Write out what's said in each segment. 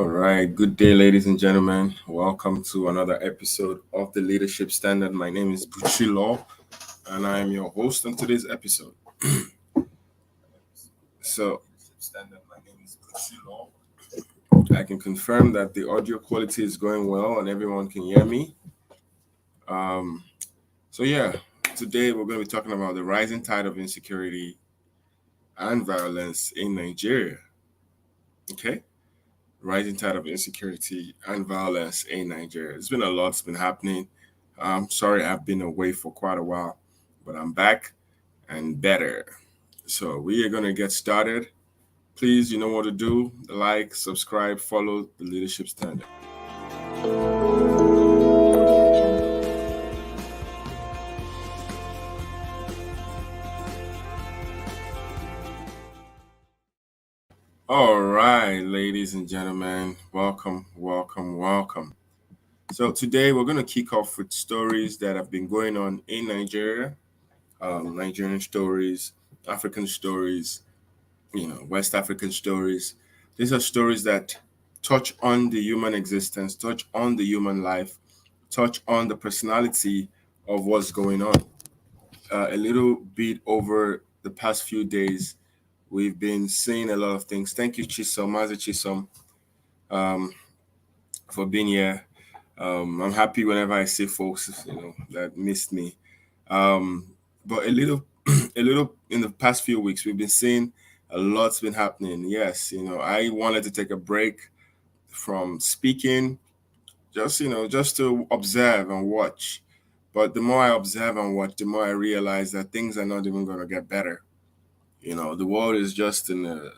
All right, good day, ladies and gentlemen. Welcome to another episode of the Leadership Standard. My name is Buchi Law, and I am your host on today's episode. So, I can confirm that the audio quality is going well and everyone can hear me. Um, so, today we're going to be talking about the rising tide of insecurity and violence in Nigeria. Okay? Rising tide of insecurity and violence in Nigeria. There's been a lot that's been happening. I'm sorry I've been away for quite a while, but I'm back and better. So we are going to get started. Please, you know what to do. Like, subscribe, follow the Leadership Standard. All right, ladies and gentlemen, welcome, welcome, welcome. So today we're going to kick off with stories that have been going on in Nigeria, Nigerian stories, African stories, West African stories. These are stories that touch on the human existence, touch on the human life, touch on the personality of what's going on. A little bit over the past few days, we've been seeing a lot of things. Thank you, Chisom, Mazi Chisom, um, for being here. I'm happy whenever I see folks, that missed me. But a little, a little in the past few weeks, we've been seeing a lot's been happening. Yes, I wanted to take a break from speaking, just to observe and watch. But the more I observe and watch, the more I realize that things are not even going to get better. The world is just in a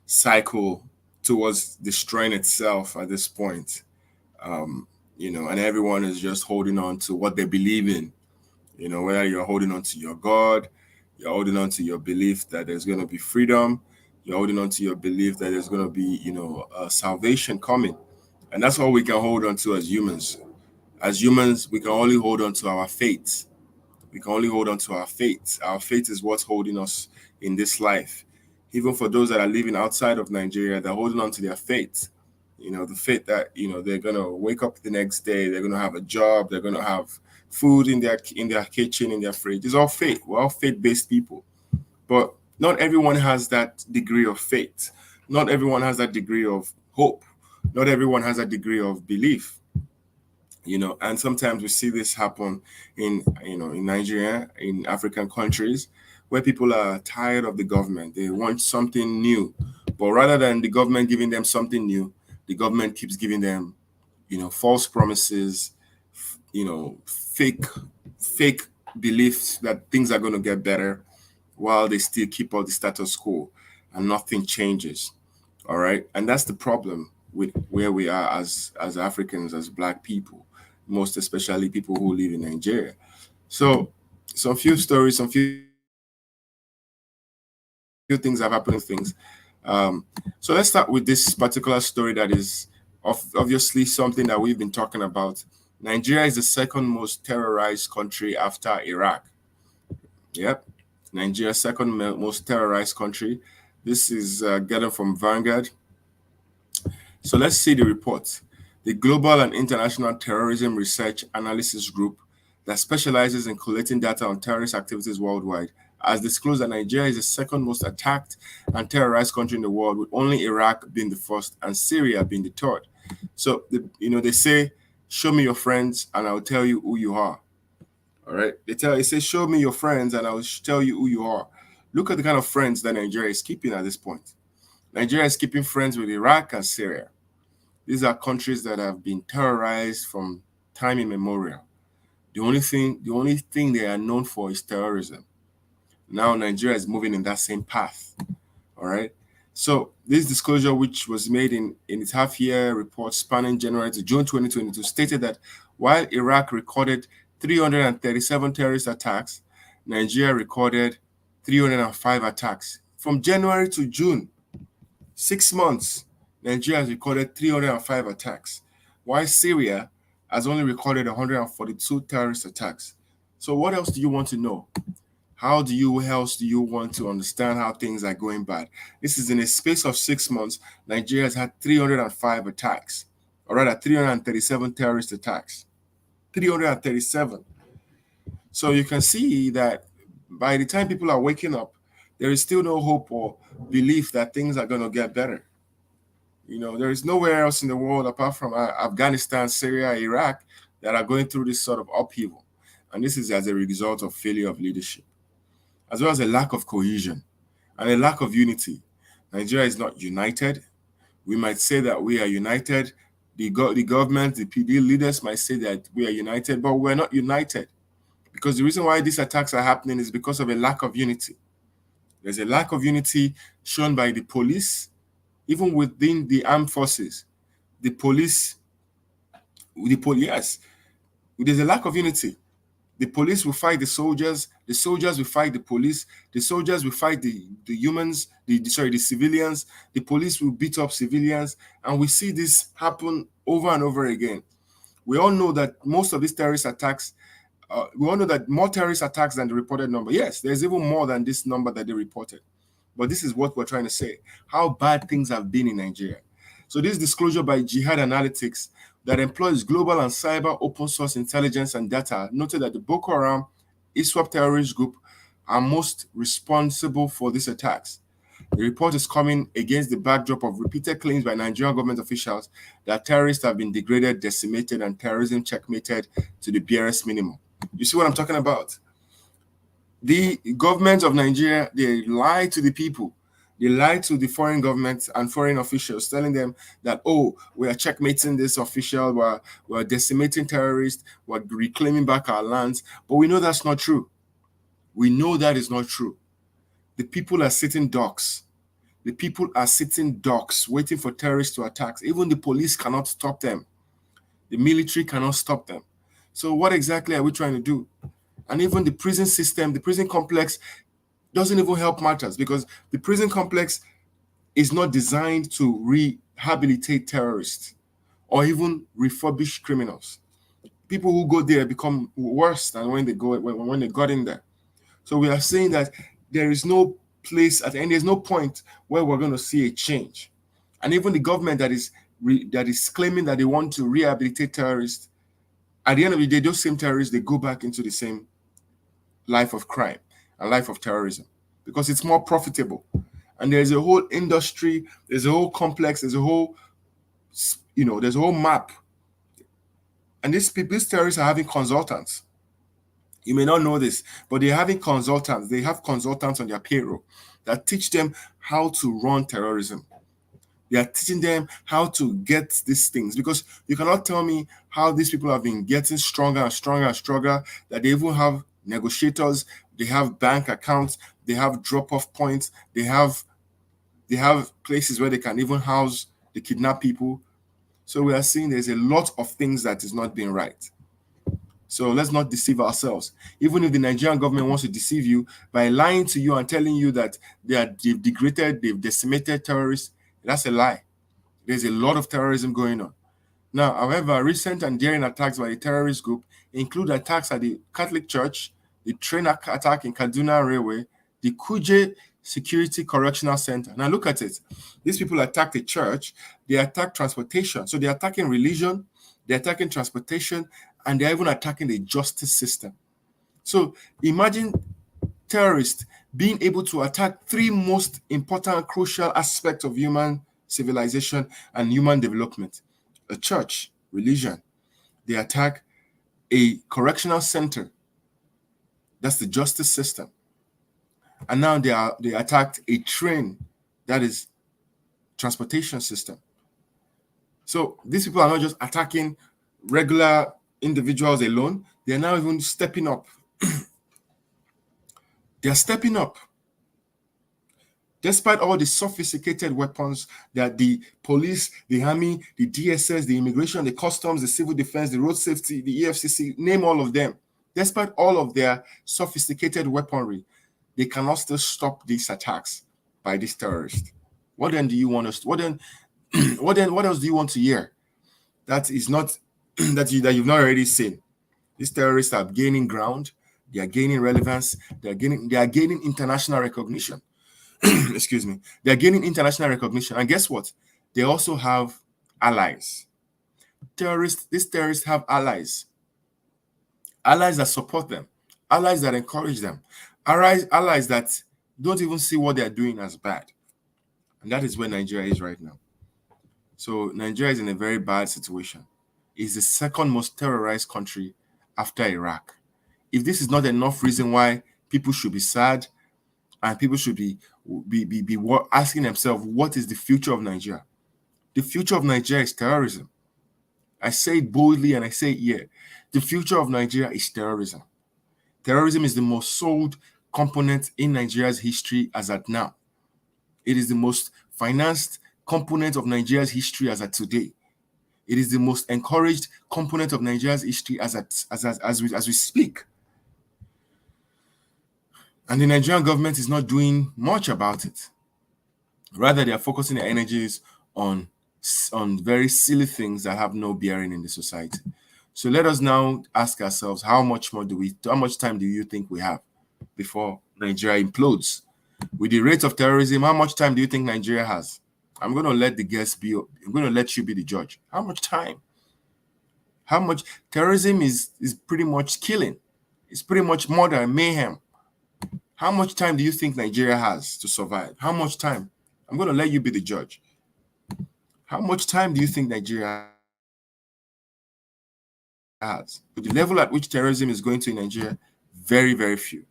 cycle towards destroying itself at this point. And everyone is just holding on to what they believe in. Whether you're holding on to your God, you're holding on to your belief that there's going to be freedom, you're holding on to your belief that there's going to be, salvation coming. And that's all we can hold on to as humans. As humans, we can only hold on to our faith. We can only hold on to our faith. Our faith is what's holding us in this life. Even for those that are living outside of Nigeria, they're holding on to their faith. The faith that, they're going to wake up the next day, they're going to have a job, they're going to have food in their kitchen, in their fridge. It's all faith. We're all faith-based people. But not everyone has that degree of faith. Not everyone has that degree of hope. Not everyone has that degree of belief. And sometimes we see this happen in Nigeria, in African countries, where people are tired of the government. They want something new. But rather than the government giving them something new, the government keeps giving them, false promises, fake beliefs that things are going to get better while they still keep all the status quo and nothing changes. All right. And that's the problem with where we are as Africans, as Black people, most especially people who live in Nigeria. So some few stories, some few things have happened, things. So let's start with this particular story that is obviously something that we've been talking about. Nigeria is the second most terrorized country after Iraq. Yep. Nigeria, second most terrorized country. This is getting from Vanguard. So let's see the report. The Global and International Terrorism Research Analysis Group that specializes in collecting data on terrorist activities worldwide has disclosed that Nigeria is the second most attacked and terrorized country in the world, with only Iraq being the first and Syria being the third. So, they say, show me your friends and I'll tell you who you are. All right. They say, show me your friends and I'll tell you who you are. Look at the kind of friends that Nigeria is keeping at this point. Nigeria is keeping friends with Iraq and Syria. These are countries that have been terrorized from time immemorial. The only thing they are known for is terrorism. Now Nigeria is moving in that same path. All right. So this disclosure, which was made in its half-year report spanning January to June 2022, stated that while Iraq recorded 337 terrorist attacks, Nigeria recorded 305 attacks. From January to June, 6 months, Nigeria has recorded 305 attacks, while Syria has only recorded 142 terrorist attacks. So what else do you want to know? How do you else do you want to understand how things are going bad? This is in a space of 6 months. Nigeria has had 305 attacks, or rather 337 terrorist attacks. 337. So you can see that by the time people are waking up, there is still no hope or belief that things are going to get better. There is nowhere else in the world apart from Afghanistan, Syria, Iraq that are going through this sort of upheaval. And this is as a result of failure of leadership, as well as a lack of cohesion and a lack of unity. Nigeria is not united. We might say that we are united. The government, the PD leaders might say that we are united, but we're not united. Because the reason why these attacks are happening is because of a lack of unity. There's a lack of unity shown by the police, even within the armed forces. The police, yes, there's a lack of unity. The police will fight the soldiers will fight the soldiers will fight the humans, the civilians, the police will beat up civilians, and we see this happen over and over again. We all know that most of these terrorist attacks, we all know that more terrorist attacks than the reported number. Yes, there's even more than this number that they reported. But this is what we're trying to say, how bad things have been in Nigeria. So this disclosure by Jihad Analytics that employs global and cyber open source intelligence and data noted that the Boko Haram ISWAP terrorist group are most responsible for these attacks. The report is coming against the backdrop of repeated claims by Nigerian government officials that terrorists have been degraded, decimated, and terrorism checkmated to the barest minimum. You see what I'm talking about? The government of Nigeria, they lie to the people. They lie to the foreign governments and foreign officials, telling them that, oh, we are checkmating this official, we're decimating terrorists, we're reclaiming back our lands. But we know that's not true. We know that is not true. The people are sitting ducks. The people are sitting ducks, waiting for terrorists to attack. Even the police cannot stop them. The military cannot stop them. So what exactly are we trying to do? And even the prison system, the prison complex doesn't even help matters, because the prison complex is not designed to rehabilitate terrorists or even refurbish criminals. People who go there become worse than when they got in there. So we are saying that there is no place at the end, there's no point where we're going to see a change. And even the government that is claiming that they want to rehabilitate terrorists, at the end of the day, those same terrorists, they go back into the same life of crime and life of terrorism, because it's more profitable. And there's a whole industry, there's a whole complex, there's a whole map. And these terrorists are having consultants. You may not know this, but they're having consultants. They have consultants on their payroll that teach them how to run terrorism. They are teaching them how to get these things, because you cannot tell me how these people have been getting stronger and stronger and stronger, that they even have negotiators, they have bank accounts, they have drop-off points, they have places where they can even house the kidnapped people. So we are seeing there's a lot of things that is not being right. So let's not deceive ourselves. Even if the Nigerian government wants to deceive you by lying to you and telling you that they've degraded, they've decimated terrorists, that's a lie. There's a lot of terrorism going on. Now, however, recent and daring attacks by the terrorist group include attacks at the Catholic Church, the train attack in Kaduna Railway, the Kuje Security Correctional Center. Now look at it. These people attack the church, they attack transportation. So they're attacking religion, they're attacking transportation, and they're even attacking the justice system. So imagine terrorists being able to attack three most important, crucial aspects of human civilization and human development: a church, religion. They attack a correctional center, that's the justice system. And now they attacked a train, that is transportation system. So these people are not just attacking regular individuals alone, they're now even stepping up. They're stepping up. Despite all the sophisticated weapons that the police, the army, the DSS, the immigration, the customs, the civil defense, the road safety, the EFCC, name all of them, despite all of their sophisticated weaponry, they cannot still stop these attacks by these terrorists. What then do you want us to, what else do you want to hear that is not that you've not already seen? These terrorists are gaining ground. They are gaining relevance. They are gaining international recognition. Excuse me. They are gaining international recognition. And guess what? They also have allies. These terrorists have allies that support them, allies that encourage them, allies that don't even see what they're doing as bad. And that is where Nigeria is right now. So Nigeria is in a very bad situation. It's the second most terrorized country after Iraq. If this is not enough reason why people should be sad and people should be asking themselves, what is the future of Nigeria? The future of Nigeria is terrorism. I say it boldly and I say it here. The future of Nigeria is terrorism. Terrorism is the most sold component in Nigeria's history as at now. It is the most financed component of Nigeria's history as at today. It is the most encouraged component of Nigeria's history as we speak. And the Nigerian government is not doing much about it. Rather, they are focusing their energies on very silly things that have no bearing in the society. So let us now ask ourselves, how much time do you think we have before Nigeria implodes? With the rate of terrorism, how much time do you think Nigeria has? I'm going to let you be the judge. How much time? How much terrorism is pretty much killing? It's pretty much murder and mayhem. How much time do you think Nigeria has to survive? How much time? I'm going to let you be the judge. How much time do you think Nigeria has? With the level at which terrorism is going to in Nigeria, very, very few.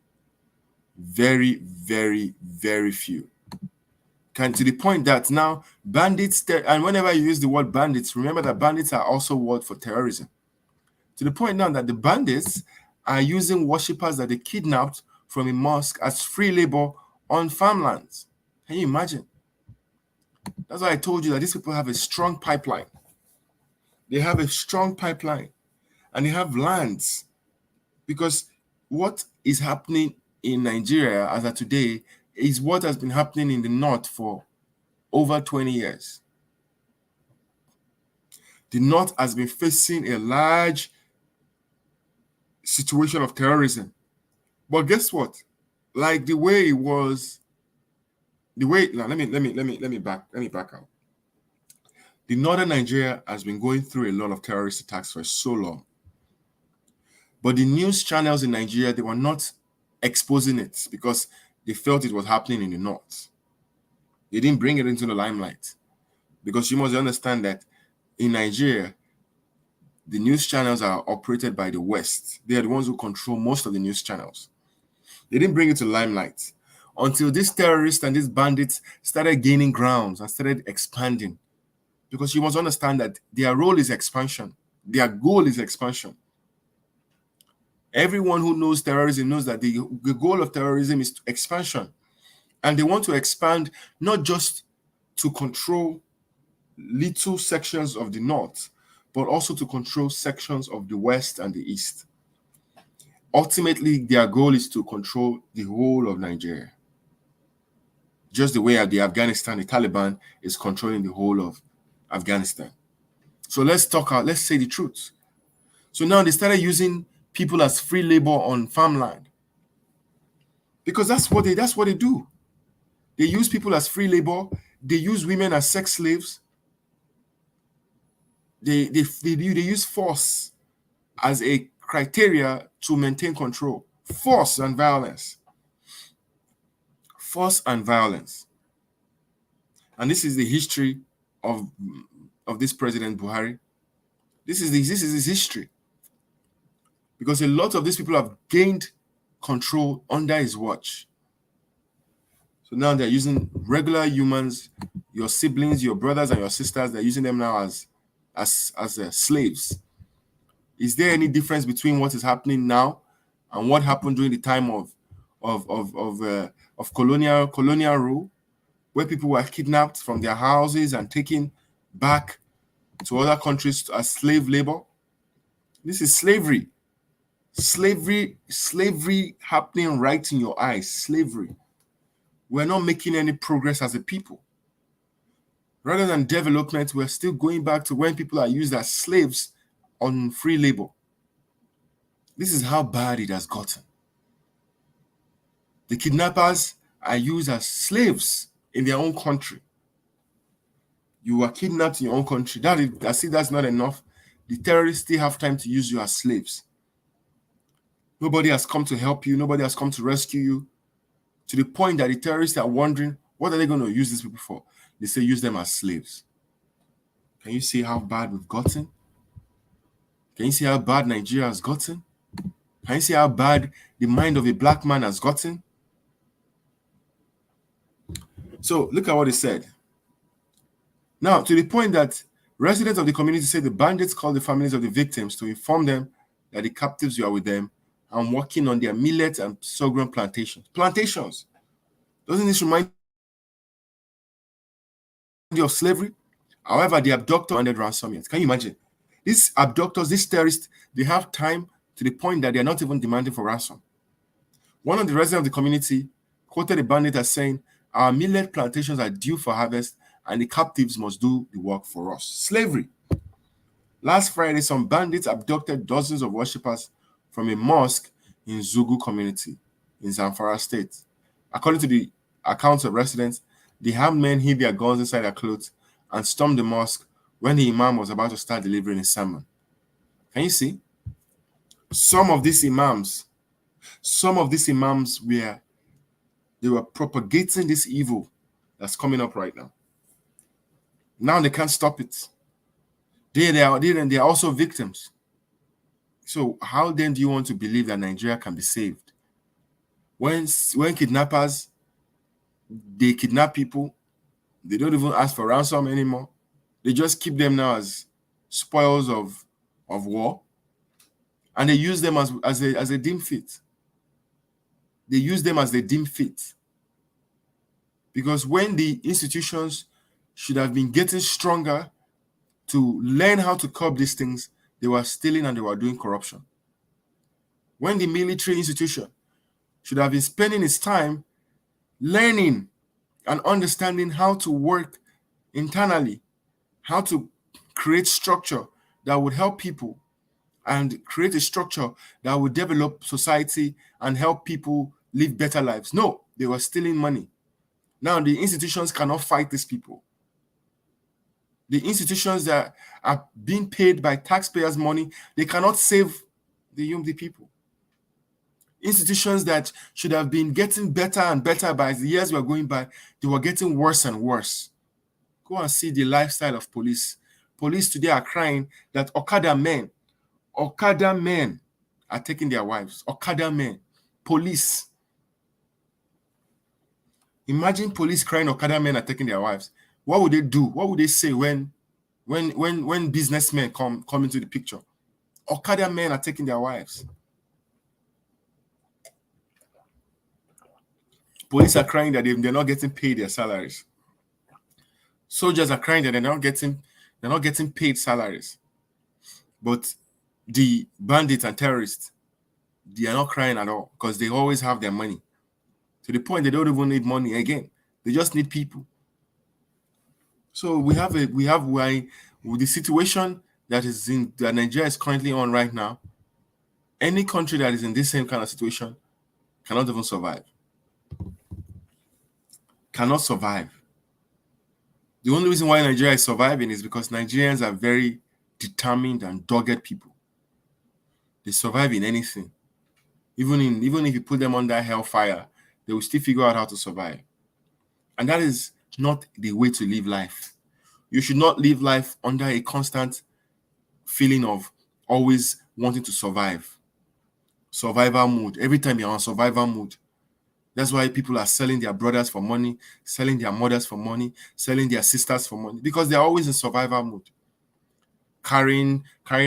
Very, very, very few. To the point that now bandits, and whenever you use the word bandits, remember that bandits are also a word for terrorism. To the point now that the bandits are using worshippers that they kidnapped from a mosque as free labor on farmlands. Can you imagine? That's why I told you that these people have a strong pipeline. They have a strong pipeline and they have lands, because what is happening in Nigeria as of today is what has been happening in the north for over 20 years. The north has been facing a large situation of terrorism. But guess what? Like the way it was, now let me back out. The northern Nigeria has been going through a lot of terrorist attacks for so long. But the news channels in Nigeria, they were not exposing it because they felt it was happening in the north. They didn't bring it into the limelight, because you must understand that in Nigeria, the news channels are operated by the West. They are the ones who control most of the news channels. They didn't bring it to limelight until these terrorists and these bandits started gaining grounds and started expanding. Because you must understand that their role is expansion. Their goal is expansion. Everyone who knows terrorism knows that the goal of terrorism is expansion. And they want to expand not just to control little sections of the north, but also to control sections of the west and the east. Ultimately, their goal is to control the whole of Nigeria. Just the way the the Taliban is controlling the whole of Afghanistan. So let's say the truth. So now they started using people as free labor on farmland. Because that's what they do. They use people as free labor. They use women as sex slaves. They use force as a criteria to maintain control. Force and violence. Force and violence. And this is the history of this President Buhari. This is his history. Because a lot of these people have gained control under his watch. So now they're using regular humans, your siblings, your brothers and your sisters, they're using them now as slaves. Is there any difference between what is happening now and what happened during the time of colonial rule, where people were kidnapped from their houses and taken back to other countries as slave labor? This is slavery. Slavery happening right in your eyes. Slavery. We're not making any progress as a people. Rather than development, we're still going back to when people are used as slaves on free labor. This is how bad it has gotten. The kidnappers are used as slaves in their own country. You were kidnapped in your own country. I see that's not enough. The terrorists still have time to use you as slaves. Nobody has come to help you. Nobody has come to rescue you. To the point that the terrorists are wondering, what are they going to use these people for? They say use them as slaves. Can you see how bad we've gotten? Can you see how bad Nigeria has gotten? Can you see how bad the mind of a black man has gotten? So look at what he said. Now, to the point that residents of the community say the bandits called the families of the victims to inform them that the captives were with them and working on their millet and sorghum plantations. Plantations. Doesn't this remind you of slavery? However, the abductor wanted ransom yet. Can you imagine? These abductors, these terrorists, they have time to the point that they're not even demanding for ransom. One of the residents of the community quoted the bandit as saying, "Our millet plantations are due for harvest and the captives must do the work for us." Slavery. Last Friday, some bandits abducted dozens of worshippers from a mosque in Zugu community in Zamfara state. According to the accounts of residents, the armed men hid their guns inside their clothes and stormed the mosque when the imam was about to start delivering his sermon. Can you see? Some of these imams were propagating this evil that's coming up right now. Now they can't stop it. They are also victims. So how then do you want to believe that Nigeria can be saved? When kidnappers, they kidnap people, they don't even ask for ransom anymore. They just keep them now as spoils of war. And they use them as a deem fit. They use them as they deem fit. Because when the institutions should have been getting stronger to learn how to curb these things, they were stealing and they were doing corruption. When the military institution should have been spending its time learning and understanding how to work internally, how to create structure that would help people and create a structure that would develop society and help people live better lives. No, they were stealing money. Now the institutions cannot fight these people. The institutions that are being paid by taxpayers' money, they cannot save the people. Institutions that should have been getting better and better by the years were going by, they were getting worse and worse. Go and see the lifestyle of police. Police today are crying that Okada men are taking their wives. Okada men. Police. Imagine police crying Okada men are taking their wives. What would they do? What would they say when businessmen come into the picture? Okada men are taking their wives. Police are crying that they're not getting paid their salaries. Soldiers are crying that they're not getting paid salaries. But the bandits and terrorists, they are not crying at all because they always have their money. To the point they don't even need money again. They just need people. So we have with the situation that Nigeria is currently on right now. Any country that is in this same kind of situation cannot even survive. Cannot survive. The only reason why Nigeria is surviving is because Nigerians are very determined and dogged people. They survive in anything. Even if you put them under hellfire, they will still figure out how to survive. And that is not the way to live life. You should not live life under a constant feeling of always wanting to survive. Survival mood. Every time you're on survival mood. That's why people are selling their brothers for money, selling their mothers for money, selling their sisters for money, because they're always in survival mood. Carrying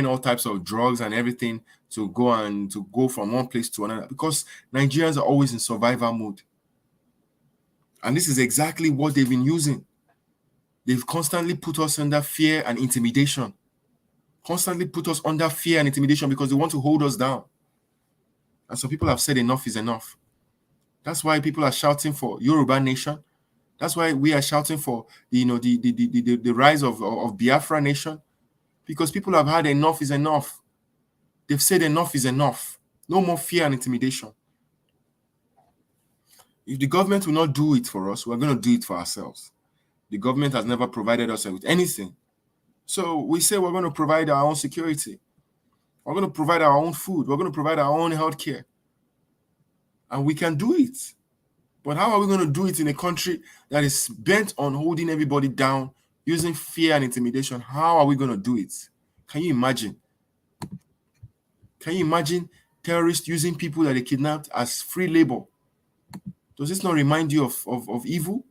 all types of drugs and everything to go from one place to another, because Nigerians are always in survival mood. And this is exactly what they've been using. They've constantly put us under fear and intimidation. Constantly put us under fear and intimidation because they want to hold us down. And so people have said enough is enough. That's why people are shouting for Yoruba nation. That's why we are shouting for the rise of Biafra nation. Because people have had enough is enough. They've said enough is enough. No more fear and intimidation. If the government will not do it for us, we're going to do it for ourselves. The government has never provided us with anything. So we say we're going to provide our own security. We're going to provide our own food. We're going to provide our own healthcare. And we can do it. But how are we going to do it in a country that is bent on holding everybody down, using fear and intimidation? How are we going to do it? Can you imagine? Can you imagine terrorists using people that they kidnapped as free labor? Does this not remind you of evil?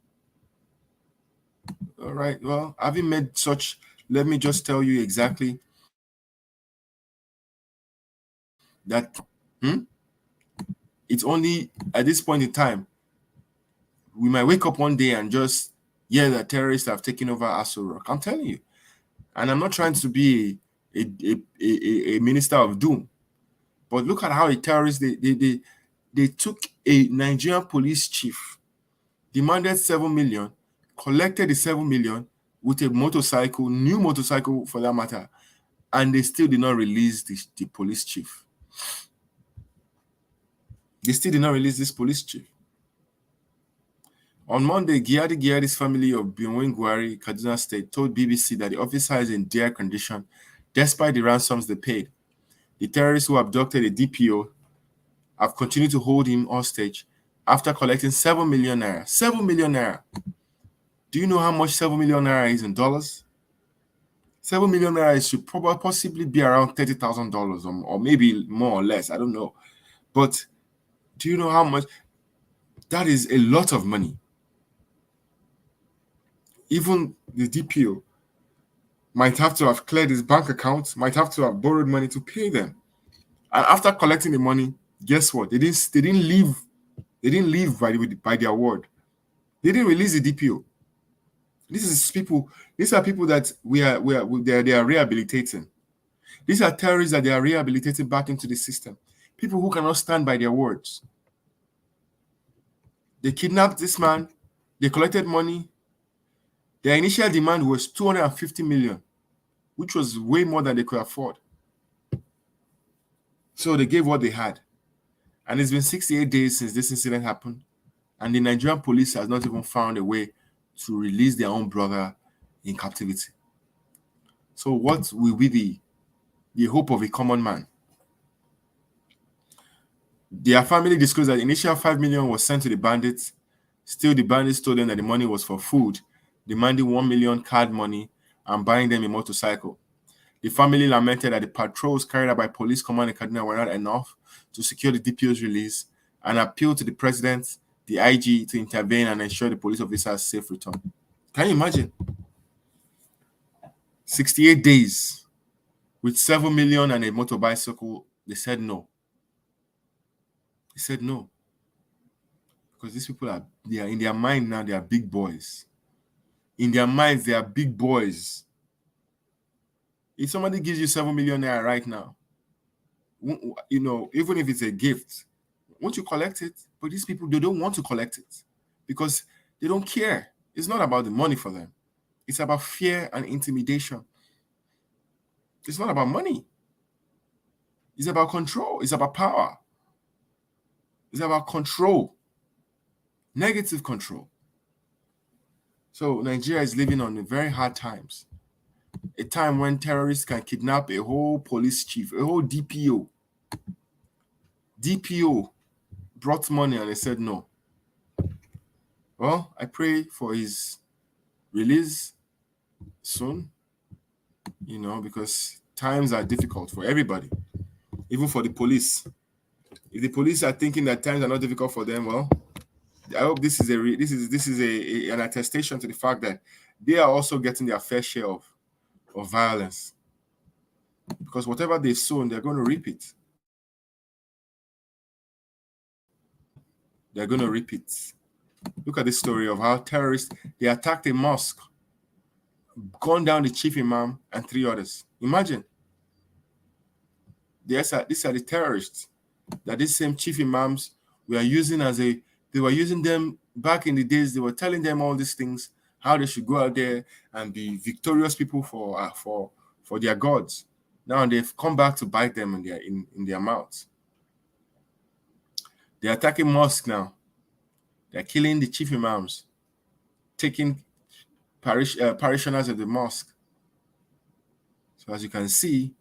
All right. Well, having made such, let me just tell you exactly that it's only at this point in time, we might wake up one day and just hear that terrorists have taken over Aso Rock. I'm telling you. And I'm not trying to be a minister of doom. But look at how a terrorist, they took a Nigerian police chief, demanded 7 million, collected the 7 million with a motorcycle, new motorcycle for that matter, and they still did not release the police chief. They still did not release this police chief. On Monday, Giadi's family of Binwin Gwari, Kaduna State, told BBC that the officer is in dire condition despite the ransoms they paid. The terrorists who abducted a DPO have continued to hold him hostage after collecting 7 million naira. 7 million naira. Do you know how much 7 million naira is in dollars? 7 million naira should probably possibly be around $30,000 or maybe more or less. I don't know. But do you know how much? That is a lot of money. Even the DPO might have to have cleared his bank account, might have to have borrowed money to pay them. And after collecting the money, guess what? They didn't leave. They didn't leave by their word. They didn't release the DPO. These are people that they are rehabilitating. These are terrorists that they are rehabilitating back into the system. People who cannot stand by their words. They kidnapped this man. They collected money. Their initial demand was 250 million, which was way more than they could afford. So they gave what they had. And it's been 68 days since this incident happened. And the Nigerian police has not even found a way to release their own brother in captivity. So what will be the hope of a common man? Their family disclosed that the initial 5 million was sent to the bandits. Still, the bandits told them that the money was for food, demanding 1 million card money and buying them a motorcycle. The family lamented that the patrols carried out by police command in Kaduna were not enough to secure the DPO's release and appealed to the president, the IG, to intervene and ensure the police officer's safe return. Can you imagine? 68 days with 7 million and a motorbicycle. They said no. They said no. Because these people they are in their mind now, they are big boys. In their minds, they are big boys. If somebody gives you 7 million naira right now, you know, even if it's a gift, won't you collect it? But these people, they don't want to collect it because they don't care. It's not about the money for them. It's about fear and intimidation. It's not about money. It's about control. It's about power. It's about control. Negative control. So Nigeria is living on very hard times. A time when terrorists can kidnap a whole police chief, a whole DPO. DPO brought money and they said no. Well, I pray for his release soon, you know, because times are difficult for everybody, even for the police. If the police are thinking that times are not difficult for them, well, I hope this is an attestation to the fact that they are also getting their fair share of violence. Because whatever they've sown, they're going to reap it. They're going to reap it. Look at this story of how terrorists, they attacked a mosque, gunned down the chief imam and 3 others. Imagine. These are the terrorists that these same chief imams were using they were using them back in the days. They were telling them all these things, how they should go out there and be victorious people for their gods. Now they've come back to bite them in their mouths. They're attacking mosques now. They're killing the chief imams, taking parishioners of the mosque. So as you can see,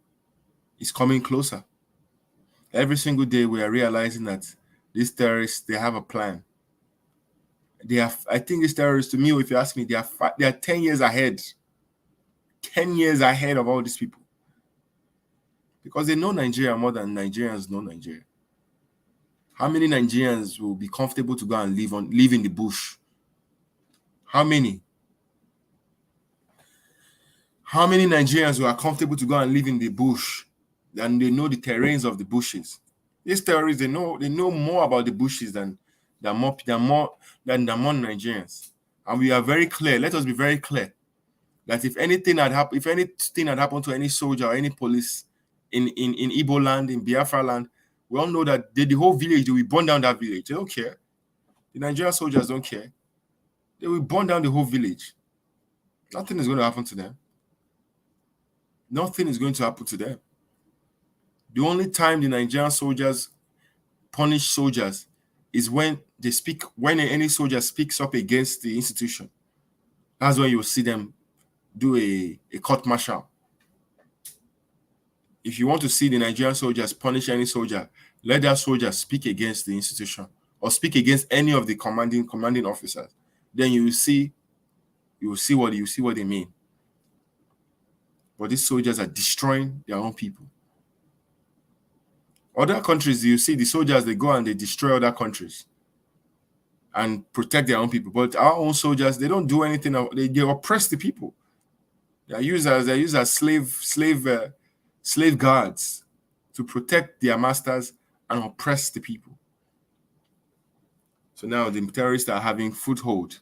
it's coming closer. Every single day we are realizing that these terrorists, they have a plan. I think these terrorists, to me, if you ask me, they are 10 years ahead. 10 years ahead of all these people. Because they know Nigeria more than Nigerians know Nigeria. How many Nigerians will be comfortable to go and live in the bush? How many? How many Nigerians who are comfortable to go and live in the bush and they know the terrains of the bushes? These terrorists, they know more about the bushes than more Nigerians. And we are very clear. Let us be very clear that if anything had happened to any soldier or any police in Igbo land, in Biafra land, we all know that the whole village, they will burn down that village. They don't care. The Nigerian soldiers don't care. They will burn down the whole village. Nothing is going to happen to them. Nothing is going to happen to them. The only time the Nigerian soldiers punish soldiers is when any soldier speaks up against the institution. That's when you will see them do a court martial. If you want to see the Nigerian soldiers punish any soldier, let that soldier speak against the institution or speak against any of the commanding officers. Then you will see what they mean. But these soldiers are destroying their own people. Other countries, you see the soldiers, they go and they destroy other countries and protect their own people. But our own soldiers, they don't do anything. They oppress the people. They are used as slave guards to protect their masters and oppress the people. So now the terrorists are having foothold.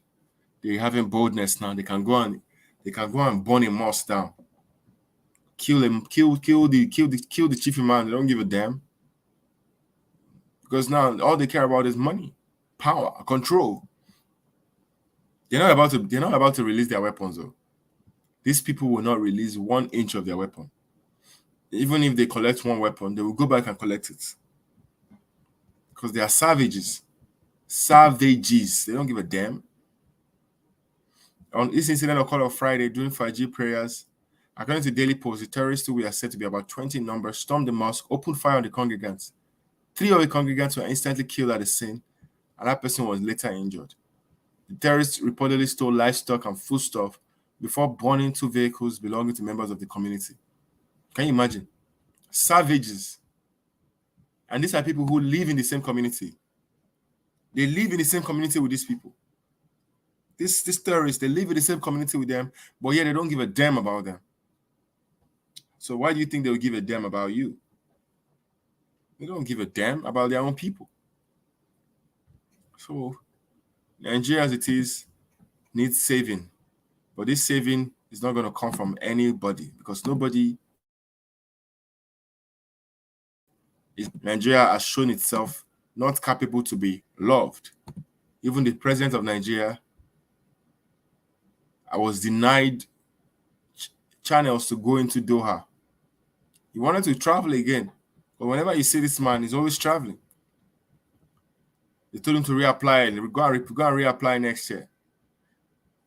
They're having boldness now. They can go and burn a mosque down. Kill the chief imam. They don't give a damn. Because now all they care about is money, power, control. They're not about to release their weapons though. These people will not release 1 inch of their weapon. Even if they collect one weapon, they will go back and collect it. Because they are savages. Savages. They don't give a damn. On this incident occurred on Friday during Fajr prayers. According to Daily Post, the terrorists, who are said to be about 20 in number, stormed the mosque, opened fire on the congregants. 3 of the congregants were instantly killed at the scene, and that person was later injured. The terrorists reportedly stole livestock and foodstuff before burning 2 vehicles belonging to members of the community. Can you imagine? Savages. And these are people who live in the same community. They live in the same community with these people. These terrorists, they live in the same community with them, but yet they don't give a damn about them. So why do you think they will give a damn about you? They don't give a damn about their own people. So Nigeria as it is needs saving. But this saving is not going to come from anybody because Nigeria has shown itself not capable to be loved. Even the president of Nigeria, I was denied channels to go into Doha. He wanted to travel again. But whenever you see this man, he's always traveling. They told him to reapply and go and reapply next year.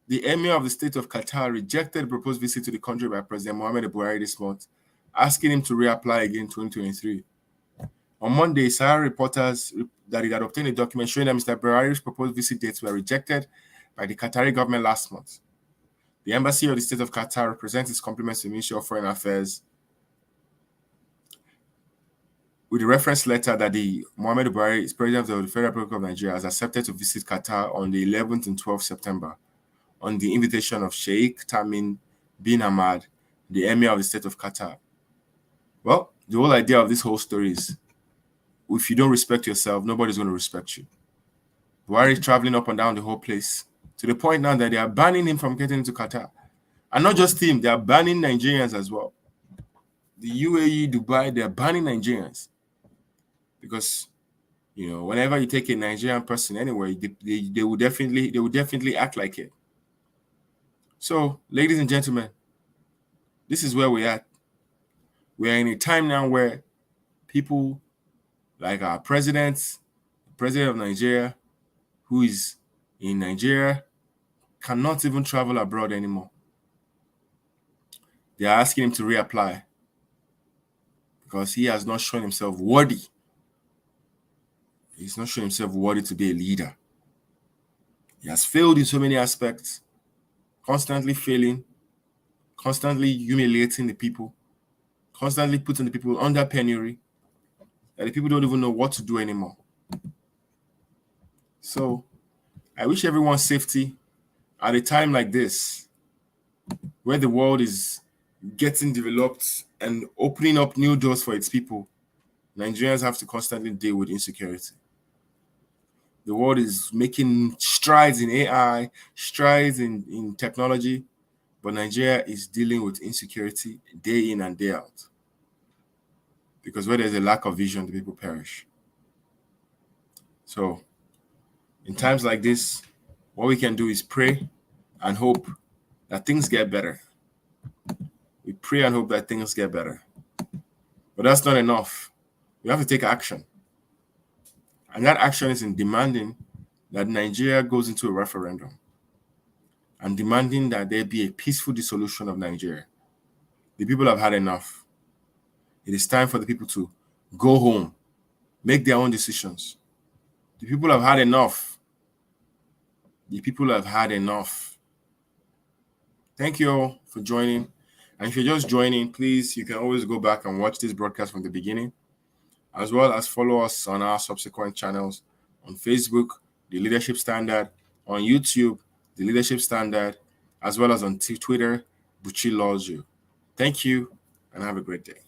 The Emir of the State of Qatar rejected the proposed visit to the country by President Mohamed Buhari this month, asking him to reapply again in 2023. On Monday, Sahara reporters that he had obtained a document showing that Mr. Buhari's proposed visit dates were rejected by the Qatari government last month. The embassy of the State of Qatar represents its compliments to the Ministry of Foreign Affairs with a reference letter that the Mohamed Buhari, President of the Federal Republic of Nigeria, has accepted to visit Qatar on the 11th and 12th September on the invitation of Sheikh Tamim bin Hamad, the Emir of the State of Qatar. Well, the whole idea of this whole story is if you don't respect yourself, nobody's going to respect you. Buhari is traveling up and down the whole place to the point now that they are banning him from getting into Qatar. And not just him, they are banning Nigerians as well. The UAE, Dubai, they are banning Nigerians. Because, whenever you take a Nigerian person anywhere, they will definitely act like it. So, ladies and gentlemen, this is where we're at. We are in a time now where people like our president of Nigeria, who is in Nigeria cannot even travel abroad anymore. They are asking him to reapply because he has not shown himself worthy. He's not shown himself worthy to be a leader. He has failed in so many aspects, constantly failing, constantly humiliating the people, constantly putting the people under penury, that the people don't even know what to do anymore. So I wish everyone safety at a time like this, where the world is getting developed and opening up new doors for its people. Nigerians have to constantly deal with insecurity. The world is making strides in AI, strides in technology, but Nigeria is dealing with insecurity day in and day out. Because where there's a lack of vision, the people perish. So in times like this, what we can do is pray and hope that things get better. We pray and hope that things get better. But that's not enough. We have to take action. And that action is in demanding that Nigeria goes into a referendum and demanding that there be a peaceful dissolution of Nigeria. The people have had enough. It is time for the people to go home, make their own decisions. The people have had enough. The people have had enough. Thank you all for joining. And if you're just joining, please, you can always go back and watch this broadcast from the beginning, as well as follow us on our subsequent channels on Facebook, The Leadership Standard, on YouTube, The Leadership Standard, as well as on Twitter, Buchi Loves You. Thank you, and have a great day.